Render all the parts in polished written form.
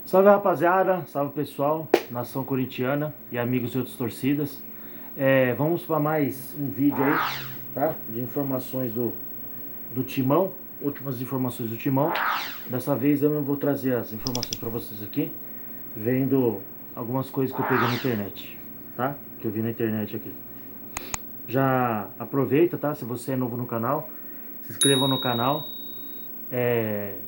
Salve rapaziada, salve pessoal, nação corintiana e amigos de outras torcidas. Vamos para mais um vídeo aí, tá? De informações do Timão, últimas informações do Timão. Dessa vez eu vou trazer as informações para vocês aqui, vendo algumas coisas que eu peguei na internet, tá? Que eu vi na internet aqui. Já aproveita, tá? Se você é novo no canal, se inscreva no canal,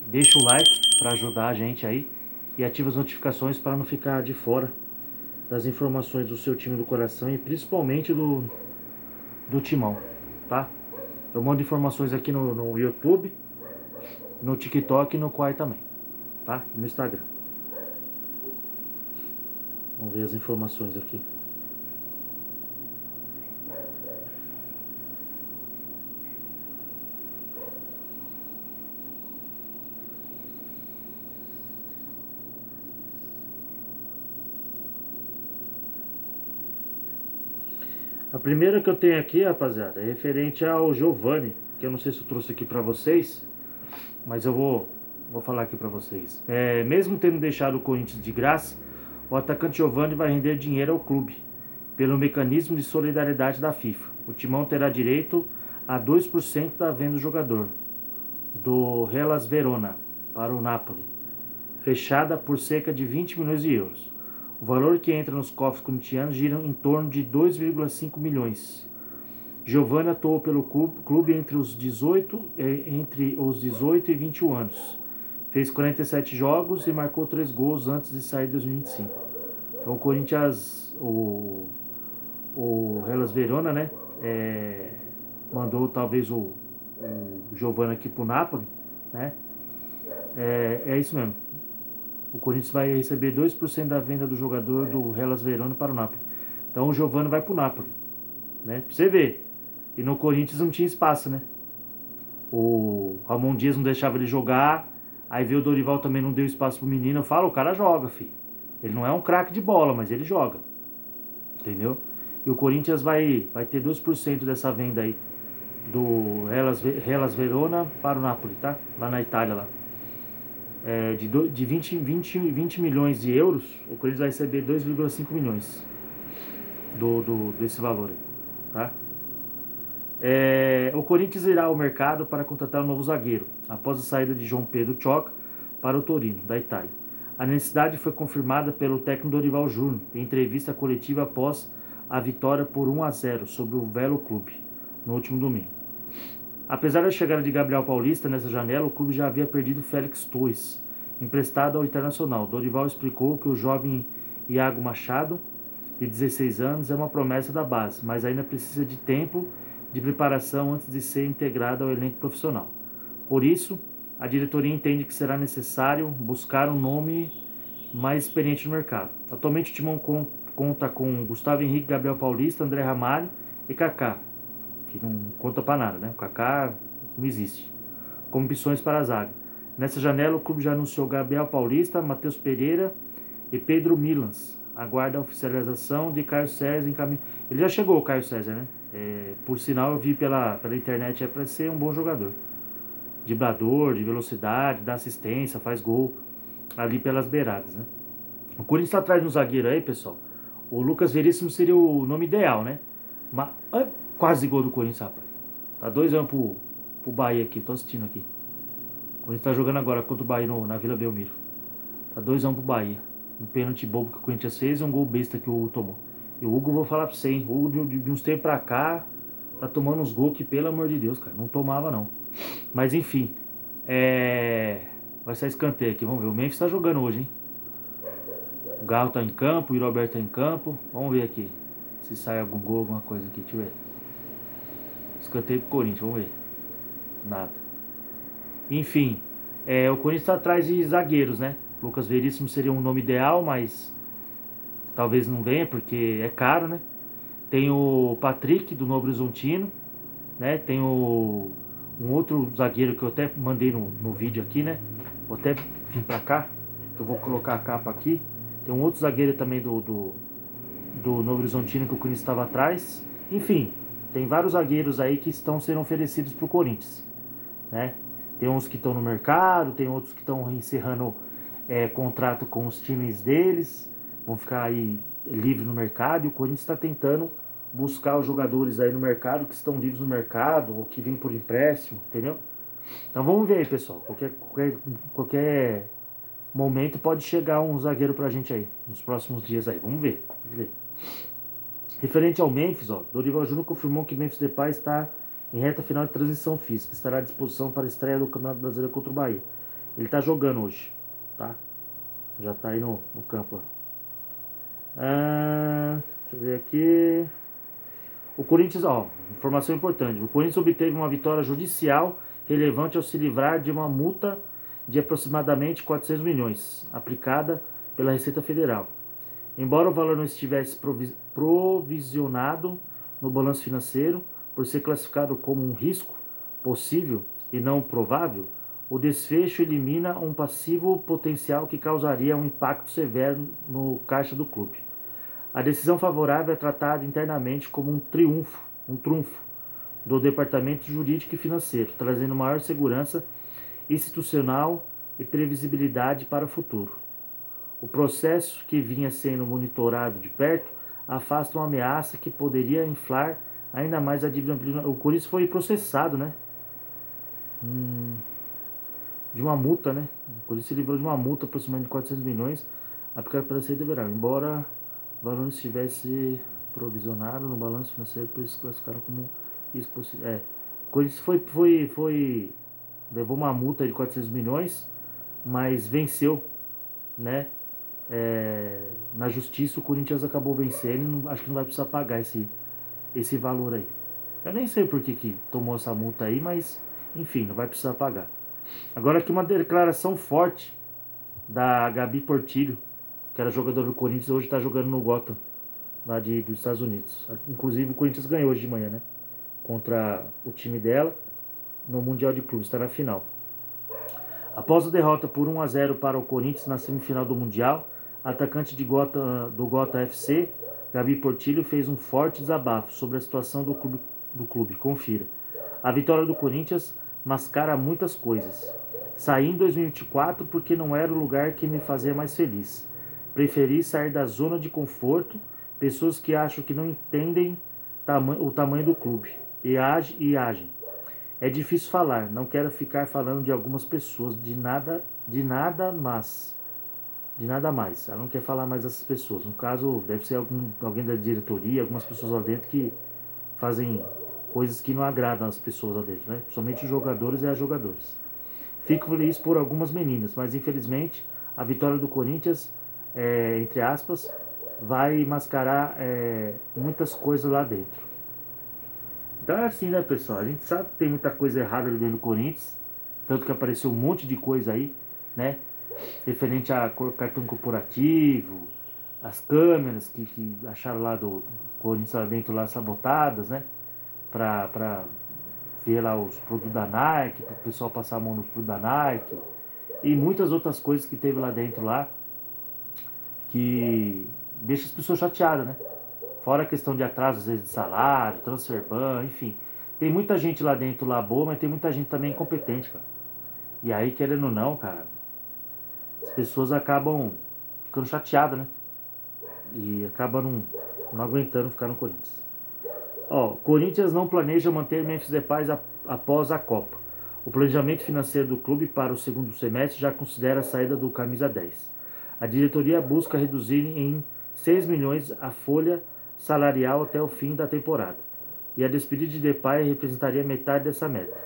deixa o like para ajudar a gente aí e ativa as notificações para não ficar de fora das informações do seu time do coração e principalmente do Timão, tá? Eu mando informações aqui no YouTube, no TikTok e no Quai também, tá? E no Instagram. Vamos ver as informações aqui. A primeira que eu tenho aqui, rapaziada, é referente ao Giovani, que eu não sei se eu trouxe aqui pra vocês, mas eu vou falar aqui pra vocês. Mesmo tendo deixado o Corinthians de graça, o atacante Giovani vai render dinheiro ao clube, pelo mecanismo de solidariedade da FIFA. O Timão terá direito a 2% da venda do jogador, do Hellas Verona, para o Napoli, fechada por cerca de 20 milhões de euros. O valor que entra nos cofres corintianos gira em torno de 2,5 milhões. Giovani atuou pelo clube entre os 18 e 21 anos. Fez 47 jogos e marcou 3 gols antes de sair em 2025. Então o Corinthians, o Hellas Verona, né, mandou talvez o Giovani aqui pro Napoli, né? É isso mesmo. O Corinthians vai receber 2% da venda do jogador do Hellas Verona para o Napoli. Então o Giovani vai pro Napoli, né? Pra você ver. E no Corinthians não tinha espaço, né? O Ramon Dias não deixava ele jogar. Aí veio o Dorival também, não deu espaço pro menino. Eu falo, o cara joga, filho. Ele não é um craque de bola, mas ele joga. Entendeu? E o Corinthians vai ter 2% dessa venda aí do Hellas Verona para o Napoli, tá? Lá na Itália, lá. De 20 milhões de euros, o Corinthians vai receber 2,5 milhões desse valor aí, tá? O Corinthians irá ao mercado para contratar um novo zagueiro, após a saída de João Pedro Choca para o Torino, da Itália. A necessidade foi confirmada pelo técnico Dorival Júnior em entrevista coletiva após a vitória por 1-0 sobre o Velo Clube, no último domingo. Apesar da chegada de Gabriel Paulista nessa janela, o clube já havia perdido Félix Torres, emprestado ao Internacional. Dorival explicou que o jovem Iago Machado, de 16 anos, é uma promessa da base, mas ainda precisa de tempo de preparação antes de ser integrado ao elenco profissional. Por isso, a diretoria entende que será necessário buscar um nome mais experiente no mercado. Atualmente o Timão conta com Gustavo Henrique, Gabriel Paulista, André Ramalho e Kaká, que não conta para nada, né? O Kaká não existe, como opções para a zaga. Nessa janela, o clube já anunciou Gabriel Paulista, Matheus Pereira e Pedro Milans. Aguarda a oficialização de Caio César em caminho. Ele já chegou, o Caio César, né? Por sinal, eu vi pela internet, para ser um bom jogador. Driblador, de velocidade, dá assistência, faz gol ali pelas beiradas, né? O Corinthians está atrás de um zagueiro aí, pessoal. O Lucas Veríssimo seria o nome ideal, né? Mas, quase gol do Corinthians, rapaz. Tá 2-1 pro Bahia aqui, tô assistindo aqui. O Corinthians tá jogando agora contra o Bahia na Vila Belmiro. Tá 2-1 pro Bahia. Um pênalti bobo que o Corinthians fez e um gol besta que o Hugo tomou. E o Hugo, vou falar pra você, hein? O Hugo de uns tempos pra cá tá tomando uns gols que, pelo amor de Deus, cara, não tomava não. Mas enfim, vai sair escanteio aqui, vamos ver. O Memphis tá jogando hoje, hein? O Garro tá em campo, o Roberto tá em campo. Vamos ver aqui se sai algum gol, alguma coisa aqui, deixa eu ver. Escanteio pro Corinthians, vamos ver. Nada. Enfim, o Corinthians tá atrás de zagueiros, né? Lucas Veríssimo seria um nome ideal, mas talvez não venha porque é caro, né? Tem o Patrick do Novo Horizontino, né? Tem um outro zagueiro que eu até mandei no vídeo aqui, né? Vou até vir pra cá, eu vou colocar a capa aqui. Tem um outro zagueiro também do Novo Horizontino que o Corinthians estava atrás. Enfim, tem vários zagueiros aí que estão sendo oferecidos pro Corinthians, né? Tem uns que estão no mercado, tem outros que estão encerrando contrato com os times deles, vão ficar aí livres no mercado, e o Corinthians está tentando buscar os jogadores aí no mercado que estão livres no mercado ou que vêm por empréstimo, entendeu? Então vamos ver aí, pessoal. Qualquer momento pode chegar um zagueiro pra gente aí, nos próximos dias aí. Vamos ver. Referente ao Memphis, Dorival Júnior confirmou que Memphis Depay está em reta final de transição física, estará à disposição para a estreia do Campeonato Brasileiro contra o Bahia. Ele está jogando hoje, tá? Já está aí no campo. Deixa eu ver aqui. O Corinthians, informação importante. O Corinthians obteve uma vitória judicial relevante ao se livrar de uma multa de aproximadamente 400 milhões, aplicada pela Receita Federal. Embora o valor não estivesse provisionado no balanço financeiro, por ser classificado como um risco possível e não provável, o desfecho elimina um passivo potencial que causaria um impacto severo no caixa do clube. A decisão favorável é tratada internamente como um trunfo do Departamento Jurídico e Financeiro, trazendo maior segurança institucional e previsibilidade para o futuro. O processo, que vinha sendo monitorado de perto, afasta uma ameaça que poderia inflar ainda mais a dívida. O Corinthians foi processado, né? De uma multa, né? O Corinthians se livrou de uma multa aproximadamente de 400 milhões aplicada pela Receita Federal. Embora o valor não estivesse provisionado no balanço financeiro, por isso classificaram como isso possível. O Corinthians levou uma multa de 400 milhões, mas venceu, né? Na justiça o Corinthians acabou vencendo e acho que não vai precisar pagar esse valor aí. Eu nem sei por que tomou essa multa aí, mas enfim, não vai precisar pagar. Agora aqui uma declaração forte da Gabi Portillo, que era jogadora do Corinthians, hoje está jogando no Gotham, lá dos Estados Unidos. Inclusive o Corinthians ganhou hoje de manhã, né? Contra o time dela no Mundial de Clubes, está na final. Após a derrota por 1-0 para o Corinthians na semifinal do Mundial, a atacante do Gotham FC, Gabi Portillo, fez um forte desabafo sobre a situação do clube. Confira. A vitória do Corinthians mascara muitas coisas. Saí em 2024 porque não era o lugar que me fazia mais feliz. Preferi sair da zona de conforto, pessoas que acham que não entendem o tamanho do clube e agem. É difícil falar, não quero ficar falando de algumas pessoas, de nada mais. Ela não quer falar mais dessas pessoas. No caso, deve ser alguém da diretoria, algumas pessoas lá dentro que fazem coisas que não agradam as pessoas lá dentro, né? Somente os jogadores e as jogadoras. Fico feliz por algumas meninas, mas infelizmente a vitória do Corinthians, entre aspas, vai mascarar muitas coisas lá dentro. Então é assim, né, pessoal? A gente sabe que tem muita coisa errada ali dentro do Corinthians, tanto que apareceu um monte de coisa aí, né? Referente a cartão corporativo, as câmeras que acharam lá do Corinthians lá dentro lá sabotadas, né? Pra ver lá os produtos da Nike, para o pessoal passar a mão nos produtos da Nike e muitas outras coisas que teve lá dentro lá que deixa as pessoas chateadas, né? Fora a questão de atraso, às vezes, de salário, transfer ban, enfim. Tem muita gente lá dentro lá boa, mas tem muita gente também incompetente, cara. E aí, querendo ou não, cara, as pessoas acabam ficando chateadas, né? E acabam não aguentando ficar no Corinthians. Corinthians não planeja manter Memphis Depay após a Copa. O planejamento financeiro do clube para o segundo semestre já considera a saída do camisa 10. A diretoria busca reduzir em 6 milhões a folha salarial até o fim da temporada. E a despedida de Depay representaria metade dessa meta.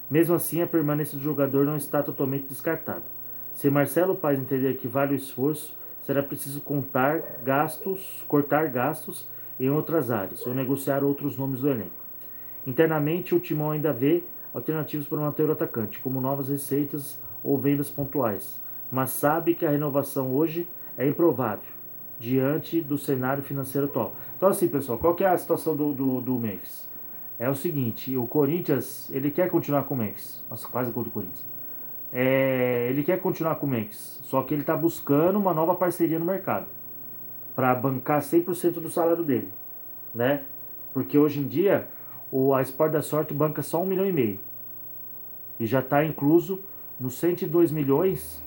Mesmo assim, a permanência do jogador não está totalmente descartada. Se Marcelo Paes entender que vale o esforço, será preciso cortar gastos em outras áreas ou negociar outros nomes do elenco. Internamente, o Timão ainda vê alternativas para manter o atacante, como novas receitas ou vendas pontuais, mas sabe que a renovação hoje é improvável, diante do cenário financeiro atual. Então assim, pessoal, qual que é a situação do Memphis? É o seguinte, o Corinthians, ele quer continuar com o Memphis. Nossa, quase gol do Corinthians. Ele quer continuar com o Memphis, só que ele está buscando uma nova parceria no mercado, para bancar 100% do salário dele, né? Porque hoje em dia, a Sport da Sorte banca só 1,5 milhão. E já está incluso nos 102 milhões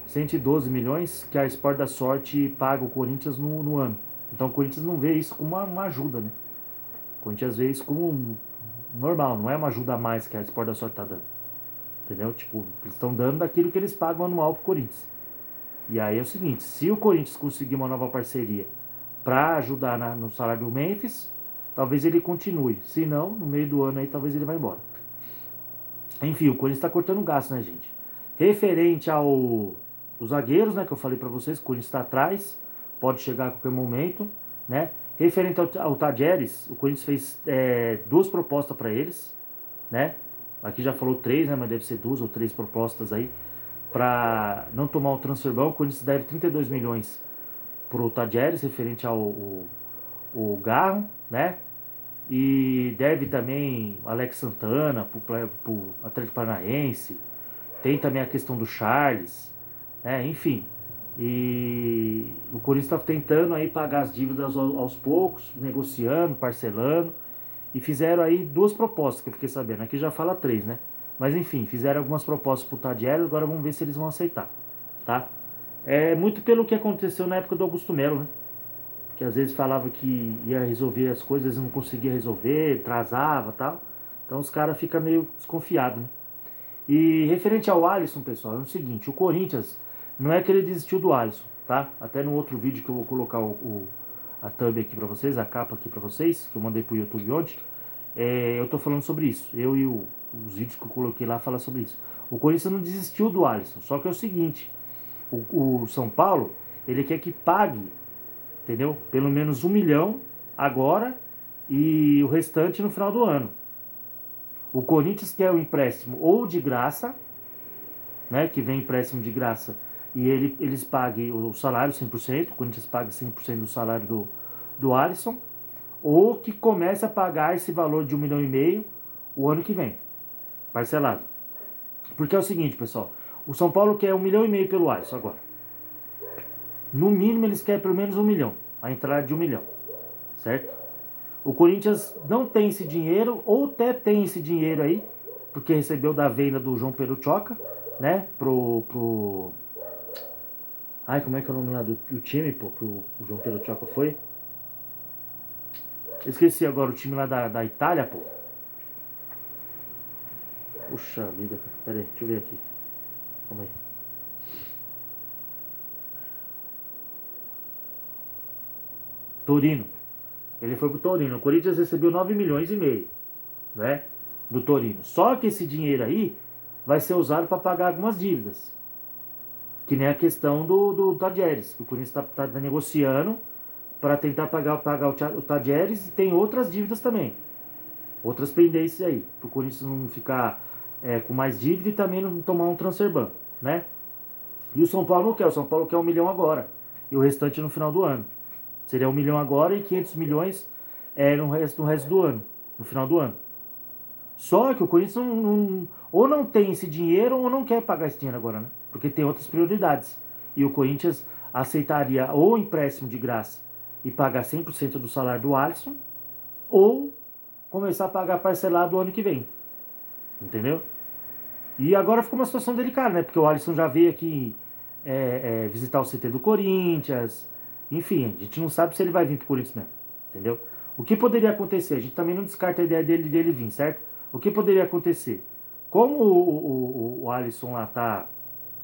112 milhões que a Sport da Sorte paga o Corinthians no ano. Então o Corinthians não vê isso como uma ajuda, né? O Corinthians vê isso como normal, não é uma ajuda a mais que a Sport da Sorte tá dando. Entendeu? Tipo, eles estão dando daquilo que eles pagam anual pro Corinthians. E aí é o seguinte, se o Corinthians conseguir uma nova parceria para ajudar no salário do Memphis, talvez ele continue. Se não, no meio do ano aí, talvez ele vá embora. Enfim, o Corinthians está cortando gasto, né, gente? Referente os zagueiros, né, que eu falei para vocês, o Corinthians está atrás, pode chegar a qualquer momento, né? Referente ao Tadjeres, o Corinthians fez 2 propostas para eles, né? Aqui já falou 3, né, mas deve ser 2 ou 3 propostas aí, para não tomar o transferbão. O Corinthians deve 32 milhões pro Tadjeres, referente ao Garro, né? E deve também o Alex Santana pro Atlético Paranaense. Tem também a questão do Charles, né? Enfim. E o Corinthians está tentando aí pagar as dívidas aos poucos, negociando, parcelando. E fizeram aí 2 propostas que eu fiquei sabendo. Aqui já fala 3, né? Mas enfim, fizeram algumas propostas pro Tadjeres, agora vamos ver se eles vão aceitar, tá? É muito pelo que aconteceu na época do Augusto Melo, né? Que às vezes falava que ia resolver as coisas e não conseguia resolver, atrasava e tal. Então os caras ficam meio desconfiados, né? E referente ao Alisson, pessoal, é o seguinte, o Corinthians, não é que ele desistiu do Alisson, tá? Até no outro vídeo que eu vou colocar a thumb aqui pra vocês, a capa aqui pra vocês, que eu mandei pro YouTube ontem, eu tô falando sobre isso. Eu e os vídeos que eu coloquei lá falam sobre isso. O Corinthians não desistiu do Alisson, só que é o seguinte, o São Paulo, ele quer que pague, entendeu? Pelo menos 1 milhão agora e o restante no final do ano. O Corinthians quer o empréstimo ou de graça, né? Que vem empréstimo de graça e eles paguem o salário 100%, o Corinthians paga 100% do salário do Alisson, ou que comece a pagar esse valor de 1,5 milhão o ano que vem, parcelado. Porque é o seguinte, pessoal, o São Paulo quer 1,5 milhão pelo Alisson agora. No mínimo eles querem pelo menos 1 milhão, a entrada de 1 milhão, certo? O Corinthians não tem esse dinheiro, ou até tem esse dinheiro aí, porque recebeu da venda do João Pedro Choca, né? Ai, como é que é o nome lá do time, pô, que o João Pedro Choca foi? Esqueci agora o time lá da Itália, pô. Puxa vida, cara. Pera aí, deixa eu ver aqui. Calma aí. Torino. Ele foi pro Torino. O Corinthians recebeu 9,5 milhões, né? Do Torino. Só que esse dinheiro aí vai ser usado para pagar algumas dívidas. Que nem a questão do Tadjeres, que o Corinthians está negociando para tentar pagar o Tadjeres, e tem outras dívidas também. Outras pendências aí. Para o Corinthians não ficar com mais dívida e também não tomar um transfer ban, né? E o São Paulo não quer. O São Paulo quer 1 milhão agora. E o restante no final do ano. Seria 1 milhão agora e 500 milhões no resto do ano. No final do ano. Só que o Corinthians ou não tem esse dinheiro ou não quer pagar esse dinheiro agora, né? Porque tem outras prioridades. E o Corinthians aceitaria ou empréstimo de graça e pagar 100% do salário do Alisson, ou começar a pagar parcelado o ano que vem. Entendeu? E agora ficou uma situação delicada, né? Porque o Alisson já veio aqui visitar o CT do Corinthians. Enfim, a gente não sabe se ele vai vir pro Corinthians mesmo. Entendeu? O que poderia acontecer? A gente também não descarta a ideia dele vir, certo? O que poderia acontecer? Como o Alisson lá tá...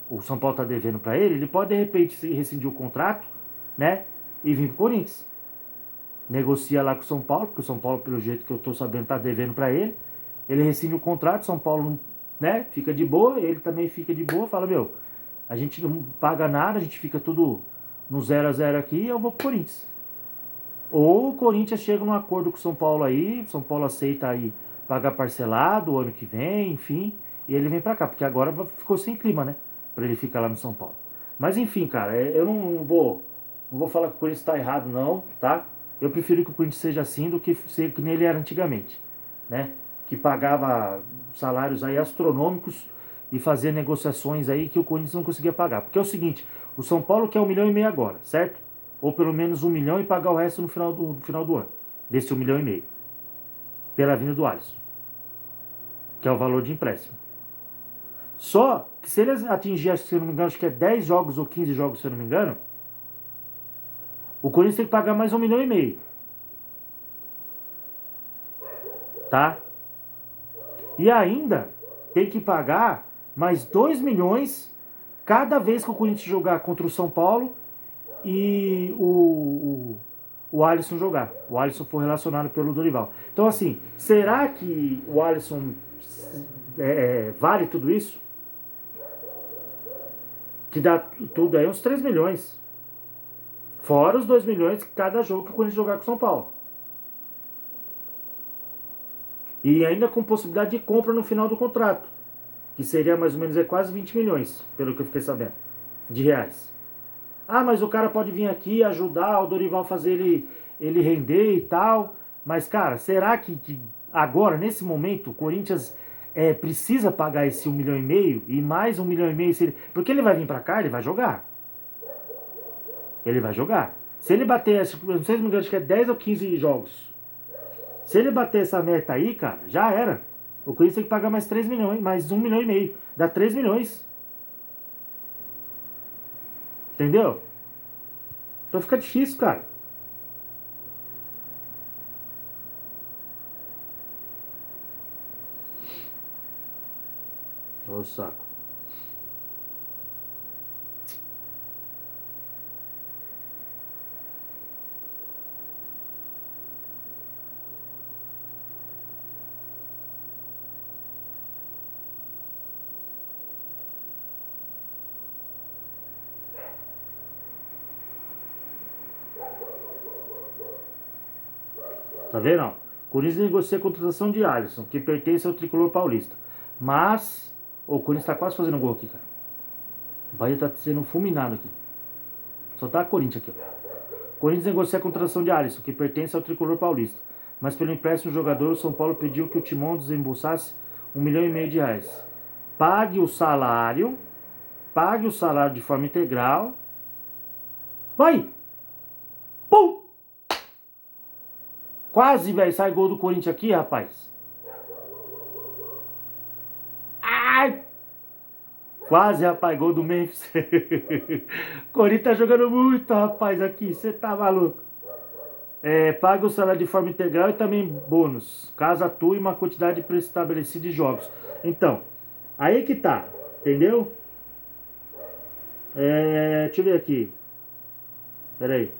O São Paulo tá devendo para ele pode de repente rescindir o contrato, né? E vir pro Corinthians. Negocia lá com o São Paulo, porque o São Paulo, pelo jeito que eu tô sabendo, tá devendo para ele. Ele rescinde o contrato, São Paulo, né? Fica de boa, ele também fica de boa, fala, meu, a gente não paga nada, a gente fica tudo no 0-0 aqui e eu vou pro Corinthians. Ou o Corinthians chega num acordo com o São Paulo aí, o São Paulo aceita aí pagar parcelado o ano que vem, enfim, e ele vem pra cá, porque agora ficou sem clima, né? Pra ele ficar lá no São Paulo. Mas enfim, cara, eu não vou falar que o Corinthians tá errado não, tá? Eu prefiro que o Corinthians seja assim do que ser que nem ele era antigamente, né? Que pagava salários aí astronômicos e fazia negociações aí que o Corinthians não conseguia pagar. Porque é o seguinte, o São Paulo quer 1,5 milhão agora, certo? Ou pelo menos 1 milhão e pagar o resto no final do ano. Desse 1,5 milhão. Pela vinda do Alisson. Que é o valor de empréstimo. Só que se ele atingir, se eu não me engano, acho que é 10 jogos ou 15 jogos, se eu não me engano, o Corinthians tem que pagar mais 1,5 milhão. Tá? E ainda tem que pagar mais 2 milhões cada vez que o Corinthians jogar contra o São Paulo e o Alisson jogar. O Alisson for relacionado pelo Dorival. Então, assim, será que o Alisson vale tudo isso? Que dá tudo aí uns 3 milhões. Fora os 2 milhões cada jogo que o Corinthians jogar com o São Paulo. E ainda com possibilidade de compra no final do contrato. Que seria mais ou menos quase 20 milhões, pelo que eu fiquei sabendo, de reais. Ah, mas o cara pode vir aqui ajudar o Dorival fazer ele render e tal. Mas, cara, será que agora, nesse momento, o Corinthians precisa pagar esse 1,5 milhão e mais 1,5 milhão? Porque ele vai vir pra cá, ele vai jogar. Ele vai jogar. Se ele bater, não sei se me engano, acho que é 10 ou 15 jogos. Se ele bater essa meta aí, cara, já era. O Corinthians tem que pagar mais 3 milhões, mais 1,5 milhão. Dá 3 milhões. Entendeu? Então fica difícil, cara. Ô saco. Tá vendo? Ó? Corinthians negocia a contratação de Alisson, que pertence ao tricolor paulista. Mas o Corinthians tá quase fazendo gol aqui, cara. O Bahia tá sendo fulminado aqui. Só tá a Corinthians aqui, ó. Corinthians negocia a contratação de Alisson, que pertence ao tricolor paulista. Mas pelo empréstimo do jogador, o São Paulo pediu que o Timão desembolsasse 1,5 milhão de reais. Pague o salário de forma integral. Vai! Pum! Quase, velho, sai gol do Corinthians aqui, rapaz. Ai! Quase, rapaz, gol do Memphis. Corinthians tá jogando muito, rapaz, aqui. Você tá maluco. Paga o salário de forma integral e também bônus, caso atue uma quantidade pré-estabelecida de jogos. Então, aí que tá, entendeu? Deixa eu ver aqui. Pera aí.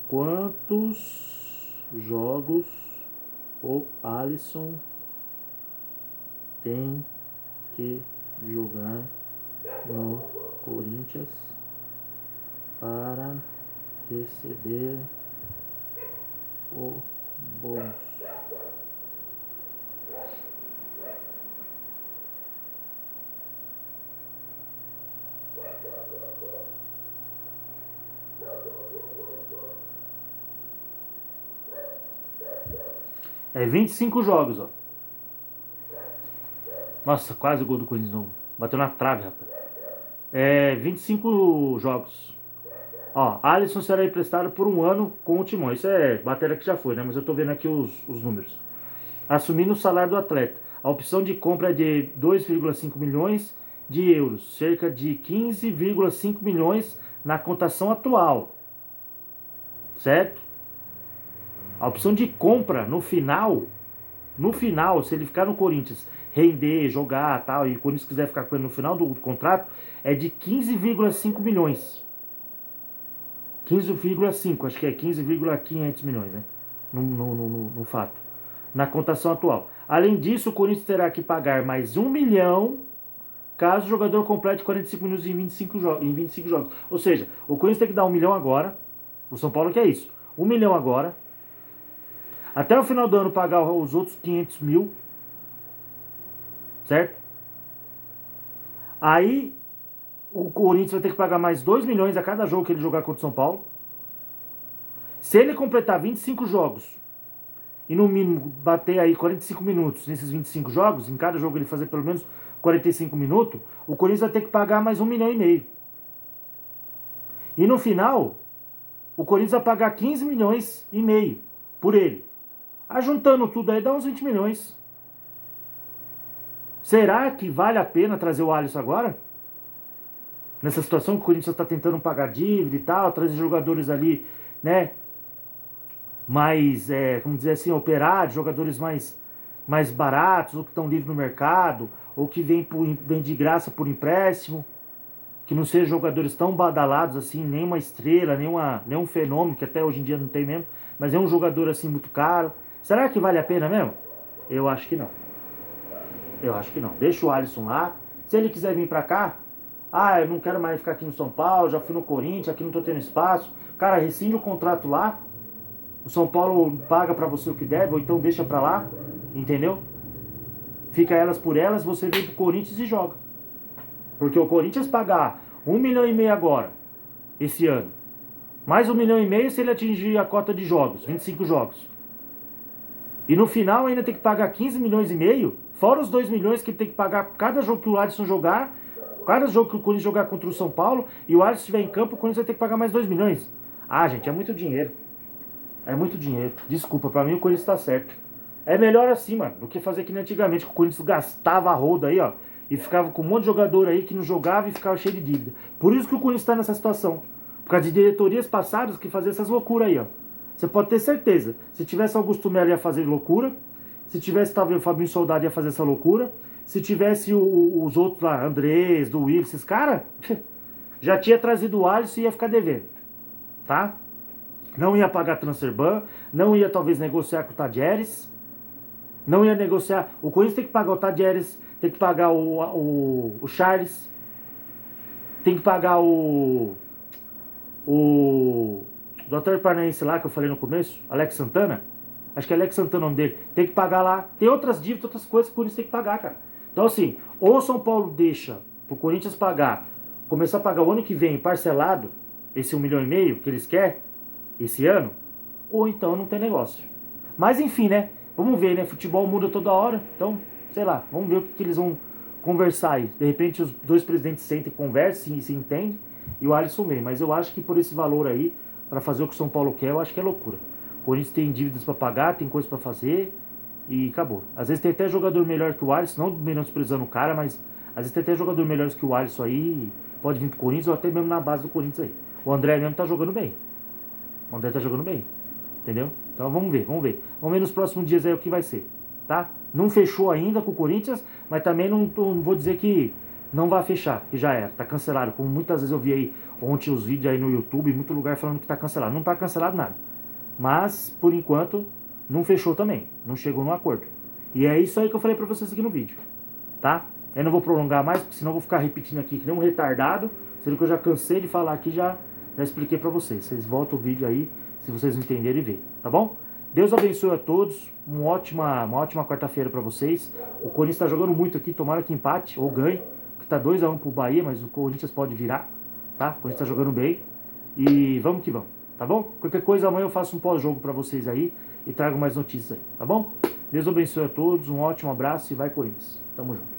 Quantos jogos o Alisson tem que jogar no Corinthians para receber o bônus? É 25 jogos, ó. Nossa, quase o gol do Corinthians novo. Bateu na trave, rapaz. 25 jogos. Ó, Alisson será emprestado por 1 ano com o Timão. Isso é matéria que já foi, né? Mas eu tô vendo aqui os números. Assumindo o salário do atleta. A opção de compra é de 2,5 milhões de euros. Cerca de 15,5 milhões na cotação atual. Certo? A opção de compra no final, se ele ficar no Corinthians, render, jogar tal, e o Corinthians quiser ficar com ele no final do contrato, é de 15,5 milhões. 15,5, acho que é 15,500 milhões, né? No fato. Na cotação atual. Além disso, o Corinthians terá que pagar mais 1 milhão caso o jogador complete 45 minutos em 25 jogos. Ou seja, o Corinthians tem que dar 1 milhão agora. O São Paulo quer isso. 1 milhão agora. Até o final do ano pagar os outros 500 mil. Certo? Aí o Corinthians vai ter que pagar mais 2 milhões a cada jogo que ele jogar contra o São Paulo. Se ele completar 25 jogos e no mínimo bater aí 45 minutos nesses 25 jogos, em cada jogo ele fazer pelo menos 45 minutos, o Corinthians vai ter que pagar mais 1,5 milhão. E no final, o Corinthians vai pagar 15,5 milhões por ele. Ajuntando tudo aí dá uns 20 milhões. Será que vale a pena trazer o Alisson agora? Nessa situação que o Corinthians está tentando pagar dívida e tal, trazer jogadores ali, né? Mais, como dizer assim, operários, jogadores mais baratos, ou que estão livres no mercado, ou que vem de graça por empréstimo, que não sejam jogadores tão badalados assim, nem uma estrela, nem um fenômeno, que até hoje em dia não tem mesmo, mas é um jogador assim muito caro. Será que vale a pena mesmo? Eu acho que não. Eu acho que não. Deixa o Alisson lá. Se ele quiser vir pra cá, eu não quero mais ficar aqui no São Paulo, já fui no Corinthians, aqui não tô tendo espaço. Cara, rescinde o contrato lá. O São Paulo paga pra você o que deve, ou então deixa pra lá, entendeu? Fica elas por elas, você vem pro Corinthians e joga. Porque o Corinthians pagar 1,5 milhão agora, esse ano, mais 1,5 milhão se ele atingir a cota de jogos, 25 jogos. E no final ainda tem que pagar 15,5 milhões, fora os 2 milhões que ele tem que pagar cada jogo que o Alisson jogar, cada jogo que o Corinthians jogar contra o São Paulo, e o Alisson estiver em campo, o Corinthians vai ter que pagar mais 2 milhões. Gente, é muito dinheiro. É muito dinheiro. Desculpa, pra mim o Corinthians tá certo. É melhor assim, mano, do que fazer que nem antigamente, que o Corinthians gastava a roda aí, ó, e ficava com um monte de jogador aí que não jogava e ficava cheio de dívida. Por isso que o Corinthians tá nessa situação. Por causa de diretorias passadas que faziam essas loucuras aí, ó. Você pode ter certeza. Se tivesse Augusto Melo ia fazer loucura. Se tivesse talvez o Fabinho Soldado ia fazer essa loucura. Se tivesse os outros lá, Andrés, do Will, esses caras, já tinha trazido o Alisson e ia ficar devendo. Tá? Não ia pagar transfer ban, não ia talvez negociar com o Tadieres, não ia negociar. O Corinthians tem que pagar o Tadieres, tem que pagar o Charles, tem que pagar o Dr. Paranaense lá que eu falei no começo, Alex Santana. Acho que é Alex Santana o nome dele. Tem que pagar lá. Tem outras dívidas, outras coisas que o Corinthians tem que pagar, cara. Então assim, ou o São Paulo deixa pro Corinthians pagar, começar a pagar o ano que vem parcelado, esse 1,5 milhão que eles querem, esse ano, ou então não tem negócio. Mas enfim, né? Vamos ver, né? Futebol muda toda hora, então, sei lá, vamos ver o que eles vão conversar aí. De repente os dois presidentes sentem, conversam e se entendem, e o Alisson vem. Mas eu acho que por esse valor aí, para fazer o que o São Paulo quer, eu acho que é loucura. O Corinthians tem dívidas para pagar, tem coisa para fazer, e acabou. Às vezes tem até jogador melhor que o Alisson, não menosprezando o cara, mas às vezes tem até jogador melhor que o Alisson aí, pode vir pro Corinthians, ou até mesmo na base do Corinthians aí. O André mesmo tá jogando bem. O André tá jogando bem, entendeu? Então vamos ver. Vamos ver nos próximos dias aí o que vai ser, tá? Não fechou ainda com o Corinthians, mas também não vou dizer que não vai fechar, que já era, tá cancelado. Como muitas vezes eu vi aí ontem os vídeos aí no YouTube, em muito lugar falando que tá cancelado. Não tá cancelado nada. Mas, por enquanto, não fechou também. Não chegou num acordo. E é isso aí que eu falei pra vocês aqui no vídeo, tá? Eu não vou prolongar mais, porque senão eu vou ficar repetindo aqui que nem um retardado, sendo que eu já cansei de falar aqui, já expliquei pra vocês. Vocês voltam o vídeo aí, se vocês entenderem e ver, tá bom? Deus abençoe a todos, uma ótima quarta-feira pra vocês. O Corinthians tá jogando muito aqui, tomara que empate ou ganhe, que tá 2-1 pro Bahia, mas o Corinthians pode virar, tá? O Corinthians tá jogando bem e vamos que vamos, tá bom? Qualquer coisa amanhã eu faço um pós-jogo pra vocês aí e trago mais notícias aí, tá bom? Deus abençoe a todos, um ótimo abraço e vai Corinthians, tamo junto.